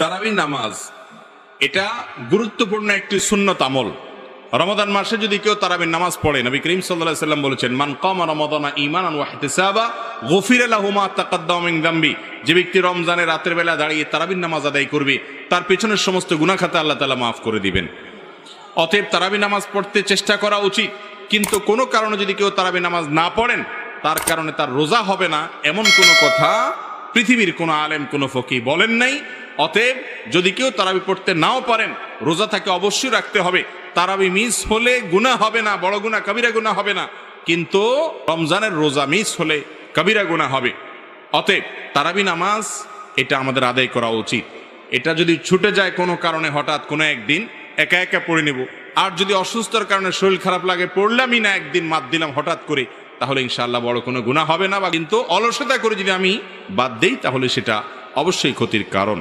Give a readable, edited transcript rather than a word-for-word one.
তারাবি নামাজ এটা গুরুত্বপূর্ণ একটি সুন্নত আমল। রমাদান মাসে যদি কেউ তারাবির নামাজ পড়ে, নবী করিম সাল্লাল্লাহু আলাইহি ওয়াসাল্লাম বলেছেন, মান কামা রমাদানা ঈমানান ওয়া ইহতিসাবা গুফিরা লাহু মা তাকাদ্দামা মিন যামবি। যে ব্যক্তি রমজানে রাতের বেলা দাঁড়িয়ে তারাবির নামাজ আদায় করবে, তার পেছনের সমস্ত গুনাহ খাতা আল্লাহ তাআলা মাফ করে দিবেন। অতএব তারাবি নামাজ পড়তে চেষ্টা করা উচিত। কিন্তু কোনো কারণে যদি কেউ তারাবি নামাজ না পড়েন, তার কারণে তার রোজা হবে না, এমন কোনো কথা পৃথিবীর কোনো আলেম, কোনো ফকিহ বলেন নাই। অতএব যদি কেউ তারাবি পড়তে নাও পারেন, রোজা তাকে অবশ্যই রাখতে হবে। তারাবি মিস হলে গুনাহ হবে না, বড় গুনাহ কবিরা গুনাহ হবে না, কিন্তু রমজানের রোজা মিস হলে কবিরা গুনাহ হবে। অতএব তারাবি নামাজ এটা আমাদের আদায় করা উচিত। এটা যদি ছুটে যায় কোনো কারণে, হঠাৎ কোনো একদিন একা একা পড়ে নেব। আর যদি অসুস্থতার কারণে শরীর খারাপ লাগে, পড়লামই না, একদিন বাদ দিলাম হঠাৎ করে, তাহলে ইনশাআল্লাহ বড় কোনো গুনাহ হবে না। বা কিন্তু অলসতা করে যদি আমি বাদ দেই, তাহলে সেটা অবশ্যই ক্ষতির কারণ।